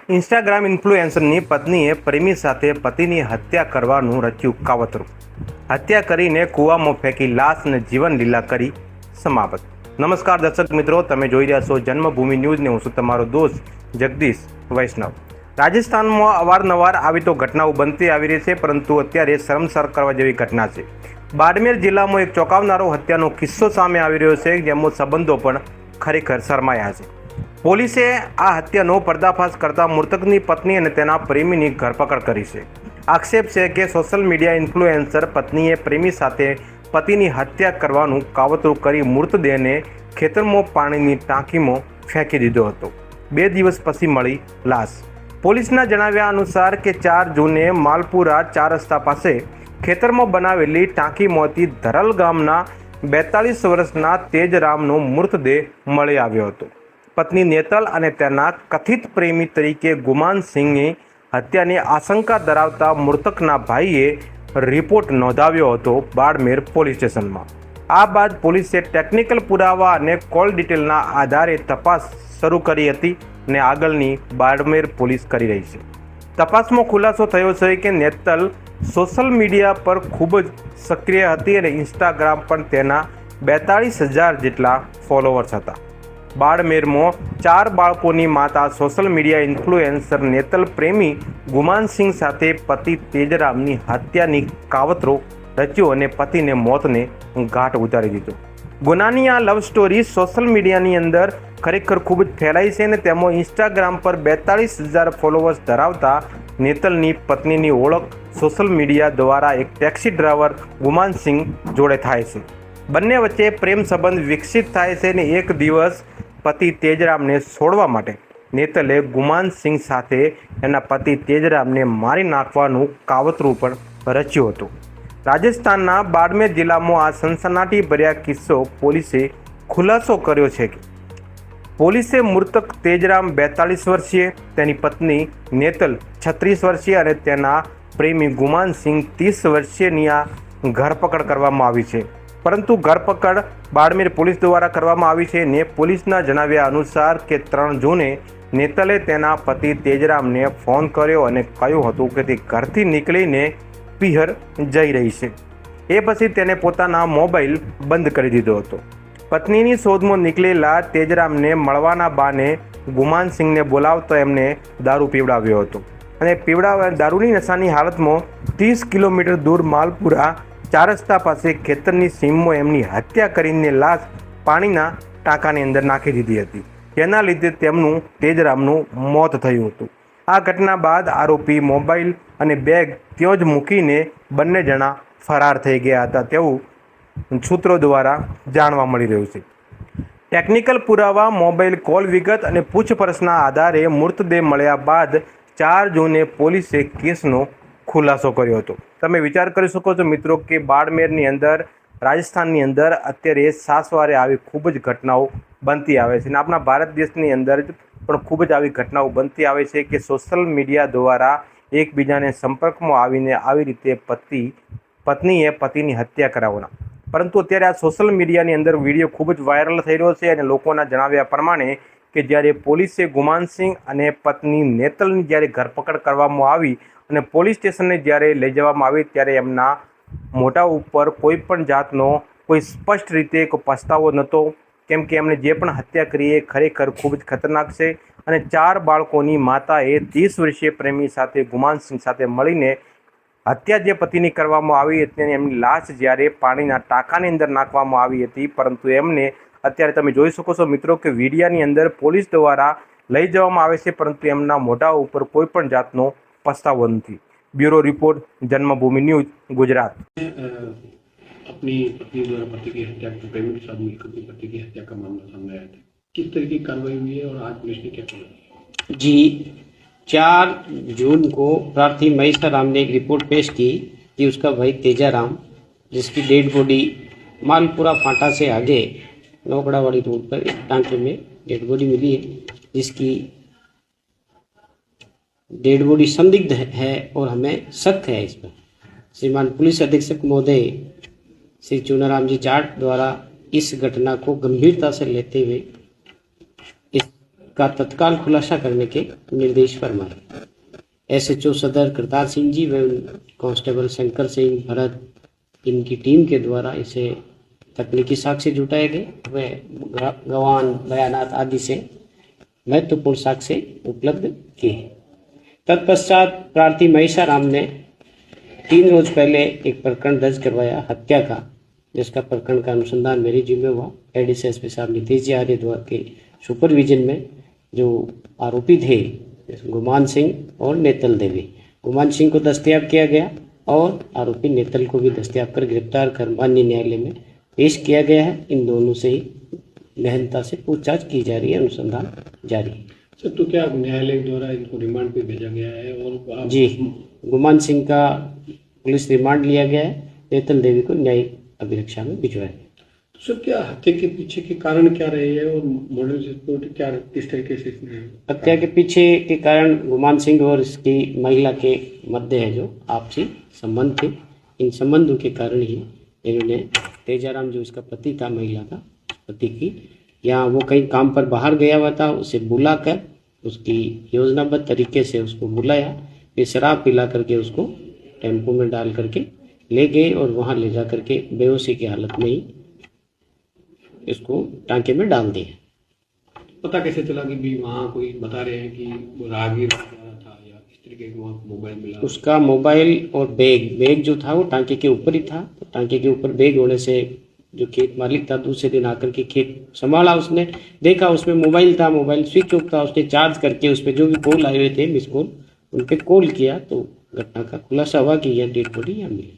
Instagram ઇન્ફ્લુએન્સરની પત્નીએ પ્રેમી સાથે પતિની હત્યા કરવાનું રચ્યું કાવતરું. હત્યા કરીને કૂવામાં ફેંકી લાશ અને જીવન લીલા કરી સમાપ્ત. નમસ્કાર દર્શક મિત્રો, તમે જોઈ રહ્યા છો જન્મભૂમિ ન્યૂઝને. હું છું તમારો દોસ્ત જગદીશ વૈષ્ણવ. રાજસ્થાનમાં અવારનવાર આવી તો ઘટનાઓ બનતી આવી રહી છે, પરંતુ અત્યારે શરમસાર કરવા જેવી ઘટના છે. બાડમેર જિલ્લામાં એક ચોંકાવનારો હત્યાનો કિસ્સો સામે આવી રહ્યો છે, જેમાં સંબંધો પણ ખરેખર શરમાયા છે. પોલીસે આ હત્યાનો પર્દાફાશ કરતા મૃતકની પત્ની અને તેના પ્રેમીની ધરપકડ કરી છે. આક્ષેપ છે કે સોશિયલ મીડિયા ઇન્ફ્લુએન્સર પત્નીએ પ્રેમી સાથે પતિની હત્યા કરવાનું કાવતરું કરી મૃતદેહને ખેતરમાં પાણીની ટાંકીમાં ફેંકી દીધો હતો. 2 દિવસ પછી મળી લાશ. પોલીસના જણાવ્યા અનુસાર કે 4 જૂને માલપુરા 4 રસ્તા પાસે ખેતરમાં બનાવેલી ટાંકીમાંથી ધરલ ગામના 42 વર્ષના તેજરામનો મૃતદેહ મળી આવ્યો હતો. પત્ની નેતલ અને તેના કથિત પ્રેમી તરીકે ગુમાન સિંહની હત્યાની આશંકા ધરાવતા મૃતકના ભાઈએ રિપોર્ટ નોંધાવ્યો હતો બાડમેર પોલીસ સ્ટેશનમાં. આ બાદ પોલીસે ટેકનિકલ પુરાવા અને કોલ ડિટેલના આધારે તપાસ શરૂ કરી હતી અને આગળની બાડમેર પોલીસ કરી રહી છે. તપાસમાં ખુલાસો થયો છે કે નેતલ સોશિયલ મીડિયા પર ખૂબ જ સક્રિય હતી અને ઇન્સ્ટાગ્રામ પર તેના 42,000 જેટલા ફોલોવર્સ હતા. બાડમેરમાં 4 બાળકોની માતા સોશિયલ મીડિયા ઇન્ફ્લુએન્સર નેતલ પ્રેમી ગુમાનસિંહ સાથે પતિ તેજરામની હત્યાની કાવતરો રચ્યો અને પતિને મોતને ઘાટ ઉતારી દીધો. ગુનાની આ લવ સ્ટોરી સોશિયલ મીડિયાની અંદર ખરેખર ખૂબ જ ફેલાઈ છે અને તેમાં ઇન્સ્ટાગ્રામ પર 42,000 ફોલોવર્સ ધરાવતા નેતલની પત્નીની ઓળખ સોશિયલ મીડિયા દ્વારા એક ટેક્સી ડ્રાઈવર ગુમાનસિંહ જોડે થાય છે. બંને વચ્ચે પ્રેમ સંબંધ વિકસિત થાય છે અને એક દિવસ પતિ તેજરામને છોડવા માટે નેતલે ગુમાનસિંહ સાથે એના પતિ તેજરામને મારી નાખવાનું કાવતરું પણ રચ્યું હતું. રાજસ્થાનના બાડમેર જિલ્લામાં આ સનસનાટી ભર્યા કિસ્સો પોલીસે ખુલાસો કર્યો છે કે પોલીસે મૃતક તેજરામ 42 વર્ષીય, તેની પત્ની નેતલ 36 વર્ષીય અને તેના પ્રેમી ગુમાનસિંહ 30 વર્ષીયની આ ધરપકડ કરવામાં આવી છે. પરંતુ ધરપકડ બાડમેર પોલીસ દ્વારા કરવામાં આવી છે ને પોલીસના જણાવ્યા અનુસાર કે 3 જૂને નેતલે તેના પતિ તેજરામને ફોન કર્યો અને કહ્યું હતું કે તે ઘરથી નીકળીને પિહર જઈ રહી છે. એ પછી તેને પોતાના મોબાઈલ બંધ કરી દીધો હતો. પત્નીની શોધમાં નીકળેલા તેજરામને મળવાના બહાને ગુમાનસિંહને બોલાવતો એમને દારૂ પીવડાવ્યો હતો અને દારૂની નશાની હાલતમાં 30 કિલોમીટર દૂર માલપુરા 4 રસ્તા પાસે ખેતરની સીમમાં એમની હત્યા કરીને લાશ પાણીના ટાંકાની અંદર નાખી દીધી હતી. જેના લીધે તેમનું તેજરામનું મોત થયું હતું. આ ઘટના બાદ આરોપી મોબાઈલ અને બેગ ત્યાં જ મૂકીને બંને જણા ફરાર થઈ ગયા હતા તેવું સૂત્રો દ્વારા જાણવા મળી રહ્યું છે. ટેકનિકલ પુરાવા, મોબાઈલ કોલ વિગત અને પૂછપરછના આધારે મૃતદેહ મળ્યા બાદ 4 જૂને પોલીસે કેસનો ખુલાસો કર્યો હતો. તમે વિચાર કરી શકો છો મિત્રો કે બાડમેરની અંદર, રાજસ્થાનની અંદર અત્યારે સાસવારે આવી ખૂબ જ ઘટનાઓ બનતી આવે છે અને આપણા ભારત દેશની અંદર પણ ખૂબ જ આવી ઘટનાઓ બનતી આવે છે કે સોશિયલ મીડિયા દ્વારા એકબીજાને સંપર્કમાં આવીને આવી રીતે પત્નીએ પતિની હત્યા કરાવવાના. પરંતુ અત્યારે આ સોશિયલ મીડિયાની અંદર વિડીયો ખૂબ જ વાયરલ થઈ રહ્યો છે અને લોકોના જણાવ્યા પ્રમાણે કે જ્યારે પોલીસે ગુમાનસિંહ અને પત્ની નેતલની જ્યારે ધરપકડ કરવામાં આવી અને પોલીસ સ્ટેશનને જ્યારે લઈ જવામાં આવી ત્યારે એમના મોઢા ઉપર કોઈ પણ જાતનો કોઈ સ્પષ્ટ રીતે કોઈ પસ્તાવો નહોતો, કેમ કે એમણે જે પણ હત્યા કરી એ ખરેખર ખૂબ જ ખતરનાક છે. અને 4 બાળકોની માતાએ 30 વર્ષીય પ્રેમી સાથે ગુમાનસિંહ સાથે મળીને હત્યા જે પતિની કરવામાં આવી હતી, એમની લાશ જ્યારે પાણીના ટાંકાની અંદર નાખવામાં આવી હતી, પરંતુ એમને અત્યારે તમે જોઈ શકો છો મિત્રો કે વિડીયાની અંદર પોલીસ દ્વારા લઈ જવામાં આવે છે, પરંતુ એમના મોઢા ઉપર કોઈ પણ જાતનો પસ્તાવો નથી. ब्यूरो रिपोर्ट, जन्मभूमि न्यूज, गुजरात। अपनी पत्नी द्वारा पति की हत्या, प्रेमी के साथ मिलकर पति की हत्या का मामला सामने आया था, किस तरह की कार्रवाई हुई है और आज पुलिस ने क्या किया? जी, 4 जून को प्रार्थी महेश्वराम ने एक रिपोर्ट पेश की कि उसका भाई तेजाराम, जिसकी डेड बॉडी मालपुरा फाटा से आगे नौकड़ावाड़ी रोड पर एक टांके में डेड बॉडी मिली है, जिसकी डेड बॉडी संदिग्ध है और हमें शक है इस पर। श्रीमान पुलिस अधीक्षक महोदय श्री चूनाराम जी जाट द्वारा इस घटना को गंभीरता से लेते हुए इस का तत्काल खुलासा करने के निर्देश फरमाए। एसएचओ सदर करतार सिंह जी व कांस्टेबल शंकर सिंह भरत इनकी टीम के द्वारा इसे तकनीकी साक्ष्य जुटाए गए व गवाह बयानात आदि से महत्वपूर्ण साक्ष्य उपलब्ध किए। तत्पश्चात प्रार्थी महेशाराम ने 3 रोज पहले एक प्रकरण दर्ज करवाया हत्या का, जिसका प्रकरण का अनुसंधान मेरी जिम्मे हुआ। एडीएसपी साहब नीतीश जी आर्य द्वारा के सुपरविजन में जो आरोपी थे गुमान सिंह और नेतल देवी, गुमान सिंह को दस्तयाब किया गया और आरोपी नेतल को भी दस्तयाब कर गिरफ्तार कर माननीय न्यायालय में पेश किया गया है। इन दोनों से ही गहनता से पूछताछ की जा रही है, अनुसंधान जारी है। सर, तो क्या न्यायालय द्वारा इनको रिमांड पे भेजा गया है? और जी, गुमान सिंह का पुलिस रिमांड लिया गया है, नेतल देवी को न्यायिक अभिरक्षा में भिजवाया गया। तो सर, क्या हत्या के पीछे के कारण क्या रहे हैं और मर्डर रिपोर्ट क्या किस तरीके से हत्या के पीछे के कारण गुमान सिंह और इसकी महिला के मध्य है जो आपसी संबंध थे। इन संबंधों के कारण ही इन्होंने तेजाराम जो इसका पति था, महिला का पति की, यहाँ वो कहीं काम पर बाहर गया हुआ था, उसे बुलाकर उसकी योजनाबद्ध तरीके से उसको बुलाया, फिर शराब पिला करके उसको टेम्पो में डाल करके ले गए और वहाँ ले जा करके बेहोशी की हालत में ही इसको टांके में डाल दिया। पता कैसे चला कि भी वहाँ कोई बता रहे हैं कि वो राहगीर था या इस तरीके का वहाँ मोबाइल मिला? उसका मोबाइल और बैग जो था वो टांके के ऊपर ही था। तो टांके के ऊपर बैग होने से जो खेत मालिक था दूसरे दिन आकर के खेत संभाला, उसने देखा उसमें मोबाइल था, मोबाइल स्विच ऑफ था। उसने चार्ज करके उस पर जो भी कॉल आए हुए थे मिस कॉल, उन पर कॉल किया तो घटना का खुलासा हुआ कि यह डेड बॉडी यहाँ मिली।